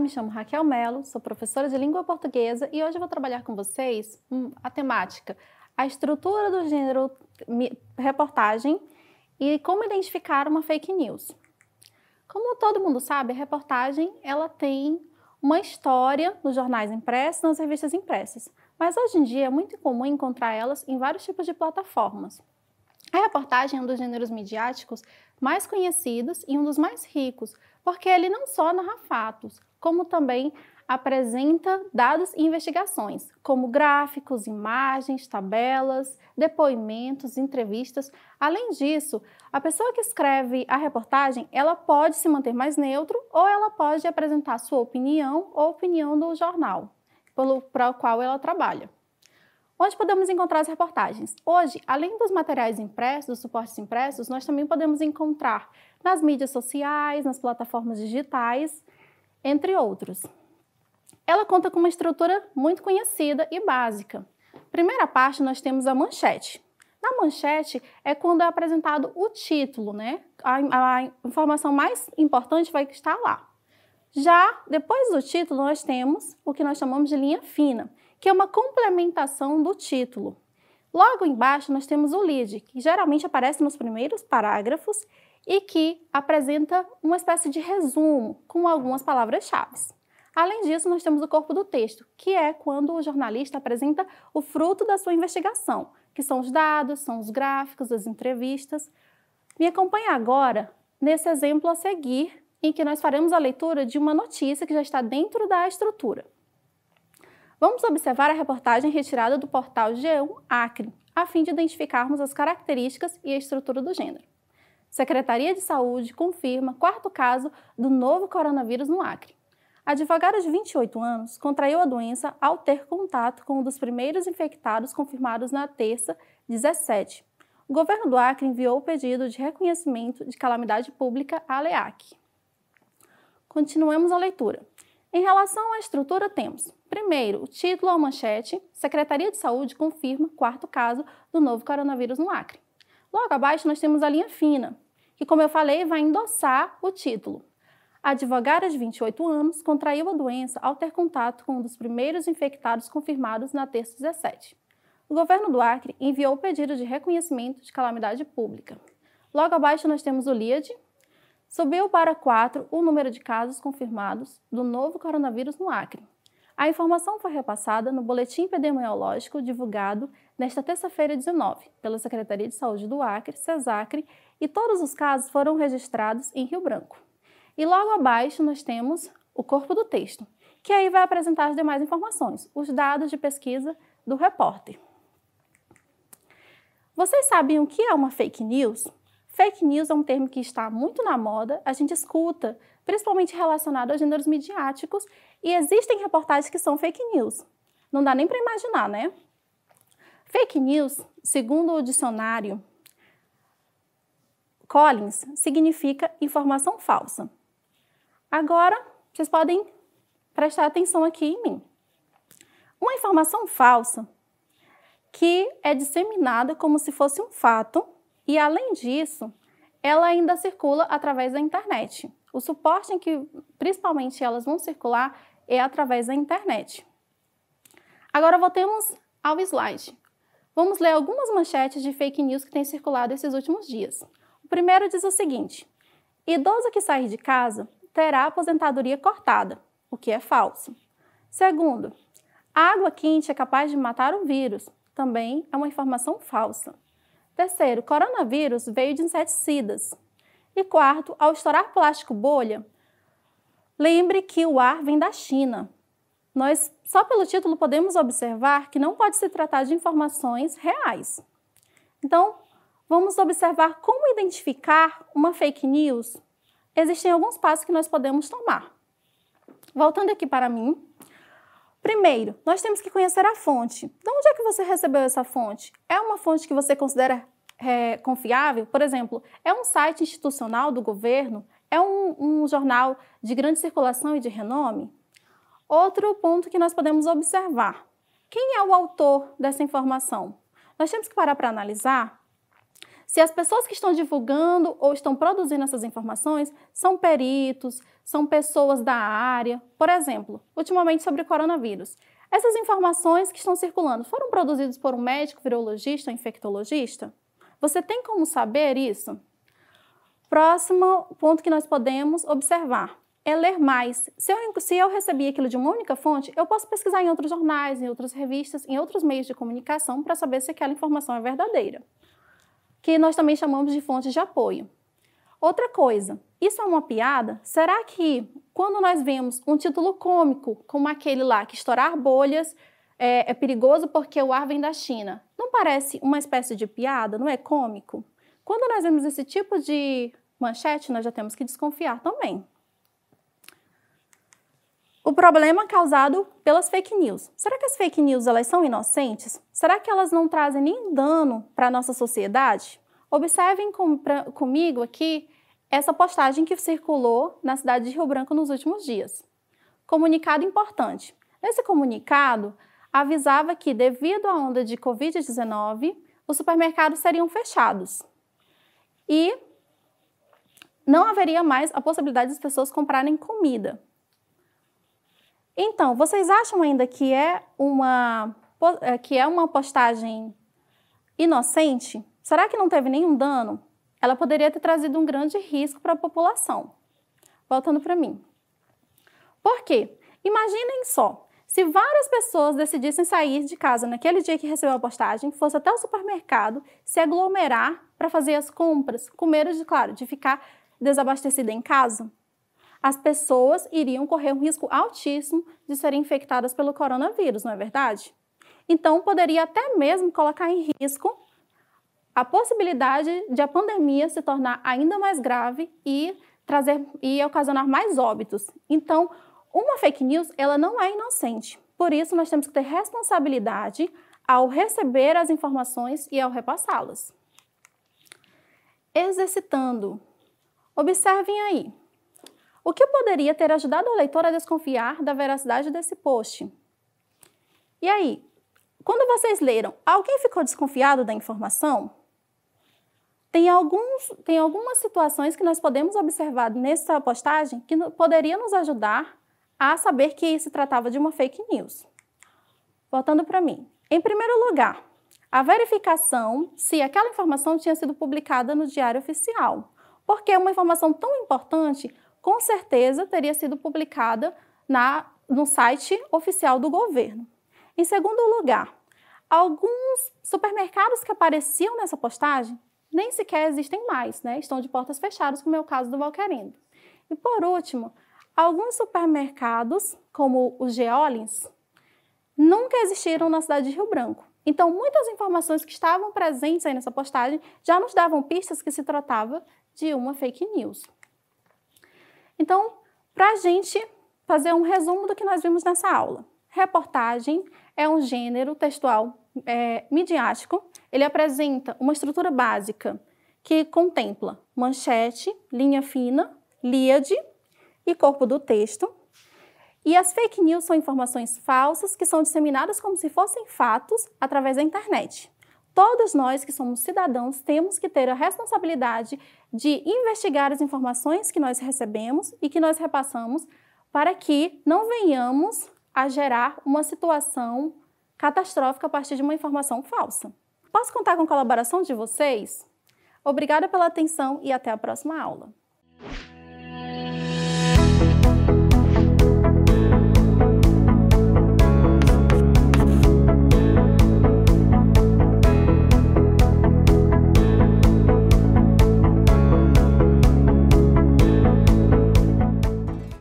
me chamo Raquel Mello, sou professora de língua portuguesa e hoje eu vou trabalhar com vocês a temática, a estrutura do gênero reportagem e como identificar uma fake news. Como todo mundo sabe, a reportagem ela tem uma história nos jornais impressos, nas revistas impressas, mas hoje em dia é muito comum encontrar elas em vários tipos de plataformas. A reportagem é um dos gêneros midiáticos mais conhecidos e um dos mais ricos, porque ele não só narra fatos, como também apresenta dados e investigações, como gráficos, imagens, tabelas, depoimentos, entrevistas. Além disso, a pessoa que escreve a reportagem, ela pode se manter mais neutro ou ela pode apresentar sua opinião ou a opinião do jornal para o qual ela trabalha. Onde podemos encontrar as reportagens? Hoje, além dos materiais impressos, dos suportes impressos, nós também podemos encontrar nas mídias sociais, nas plataformas digitais, entre outros. Ela conta com uma estrutura muito conhecida e básica. Primeira parte, nós temos a manchete. Na manchete é quando é apresentado o título, né? A informação mais importante vai estar lá. Já depois do título, nós temos o que nós chamamos de linha fina, que é uma complementação do título. Logo embaixo, nós temos o lead, que geralmente aparece nos primeiros parágrafos e que apresenta uma espécie de resumo com algumas palavras-chave. Além disso, nós temos o corpo do texto, que é quando o jornalista apresenta o fruto da sua investigação, que são os dados, são os gráficos, as entrevistas. Me acompanhe agora nesse exemplo a seguir, em que nós faremos a leitura de uma notícia que já está dentro da estrutura. Vamos observar a reportagem retirada do portal G1 Acre, a fim de identificarmos as características e a estrutura do gênero. Secretaria de Saúde confirma quarto caso do novo coronavírus no Acre. A advogada de 28 anos contraiu a doença ao ter contato com um dos primeiros infectados confirmados na terça, 17. O governo do Acre enviou o pedido de reconhecimento de calamidade pública à LEAC. Continuemos a leitura. Em relação à estrutura, temos, primeiro, o título ou manchete, Secretaria de Saúde confirma quarto caso do novo coronavírus no Acre. Logo abaixo, nós temos a linha fina, que, como eu falei, vai endossar o título. A advogada de 28 anos contraiu a doença ao ter contato com um dos primeiros infectados confirmados na terça 17. O governo do Acre enviou o pedido de reconhecimento de calamidade pública. Logo abaixo, nós temos o LIAD. Subiu para 4 o número de casos confirmados do novo coronavírus no Acre. A informação foi repassada no boletim epidemiológico divulgado nesta terça-feira 19 pela Secretaria de Saúde do Acre, SESACRE, e todos os casos foram registrados em Rio Branco. E logo abaixo nós temos o corpo do texto, que aí vai apresentar as demais informações, os dados de pesquisa do repórter. Vocês sabiam o que é uma fake news? Fake news é um termo que está muito na moda, a gente escuta, principalmente relacionado aos gêneros midiáticos, e existem reportagens que são fake news. Não dá nem para imaginar, né? Fake news, segundo o dicionário Collins, significa informação falsa. Agora, vocês podem prestar atenção aqui em mim. Uma informação falsa que é disseminada como se fosse um fato, e, além disso, ela ainda circula através da internet. O suporte em que, principalmente, elas vão circular é através da internet. Agora, voltemos ao slide. Vamos ler algumas manchetes de fake news que têm circulado esses últimos dias. O primeiro diz o seguinte: idoso que sair de casa terá a aposentadoria cortada, o que é falso. Segundo, água quente é capaz de matar o vírus, também é uma informação falsa. Terceiro, coronavírus veio de inseticidas. E quarto, ao estourar plástico bolha, lembre que o ar vem da China. Nós, só pelo título, podemos observar que não pode se tratar de informações reais. Então, vamos observar como identificar uma fake news. Existem alguns passos que nós podemos tomar. Voltando aqui para mim. Primeiro, nós temos que conhecer a fonte. De onde é que você recebeu essa fonte? É uma fonte que você considera confiável? Por exemplo, é um site institucional do governo? É um jornal de grande circulação e de renome? Outro ponto que nós podemos observar. Quem é o autor dessa informação? Nós temos que parar para analisar se as pessoas que estão divulgando ou estão produzindo essas informações são peritos, são pessoas da área. Por exemplo, ultimamente sobre o coronavírus. Essas informações que estão circulando foram produzidas por um médico, virologista ou infectologista? Você tem como saber isso? Próximo ponto que nós podemos observar é ler mais. Se eu recebi aquilo de uma única fonte, eu posso pesquisar em outros jornais, em outras revistas, em outros meios de comunicação para saber se aquela informação é verdadeira, que nós também chamamos de fontes de apoio. Outra coisa, isso é uma piada? Será que quando nós vemos um título cômico, como aquele lá, que estourar bolhas é perigoso porque o ar vem da China, não parece uma espécie de piada, não é cômico? Quando nós vemos esse tipo de manchete, nós já temos que desconfiar também. O problema causado pelas fake news. Será que as fake news elas são inocentes? Será que elas não trazem nenhum dano para a nossa sociedade? Observem comigo aqui essa postagem que circulou na cidade de Rio Branco nos últimos dias. Comunicado importante. Nesse comunicado, avisava que, devido à onda de Covid-19, os supermercados seriam fechados e não haveria mais a possibilidade das pessoas comprarem comida. Então, vocês acham ainda que é uma postagem inocente? Será que não teve nenhum dano? Ela poderia ter trazido um grande risco para a população. Voltando para mim. Por quê? Imaginem só, se várias pessoas decidissem sair de casa naquele dia que recebeu a postagem, fosse até o supermercado, se aglomerar para fazer as compras, com medo de, claro, de ficar desabastecida em casa. As pessoas iriam correr um risco altíssimo de serem infectadas pelo coronavírus, não é verdade? Então, poderia até mesmo colocar em risco a possibilidade de a pandemia se tornar ainda mais grave e ocasionar mais óbitos. Então, uma fake news, ela não é inocente. Por isso, nós temos que ter responsabilidade ao receber as informações e ao repassá-las. Exercitando. Observem aí. O que poderia ter ajudado o leitor a desconfiar da veracidade desse post? E aí, quando vocês leram, alguém ficou desconfiado da informação? Tem algumas situações que nós podemos observar nessa postagem que poderia nos ajudar a saber que se tratava de uma fake news. Voltando para mim. Em primeiro lugar, a verificação se aquela informação tinha sido publicada no Diário Oficial, porque uma informação tão importante com certeza teria sido publicada no site oficial do governo. Em segundo lugar, alguns supermercados que apareciam nessa postagem nem sequer existem mais, né? Estão de portas fechadas, como é o caso do Valquerendo. E por último, alguns supermercados, como os Geolins, nunca existiram na cidade de Rio Branco. Então, muitas informações que estavam presentes aí nessa postagem já nos davam pistas que se tratava de uma fake news. Então, para a gente fazer um resumo do que nós vimos nessa aula. Reportagem é um gênero textual midiático. Ele apresenta uma estrutura básica que contempla manchete, linha fina, líade e corpo do texto. E as fake news são informações falsas que são disseminadas como se fossem fatos através da internet. Todos nós que somos cidadãos temos que ter a responsabilidade de investigar as informações que nós recebemos e que nós repassamos para que não venhamos a gerar uma situação catastrófica a partir de uma informação falsa. Posso contar com a colaboração de vocês? Obrigada pela atenção e até a próxima aula.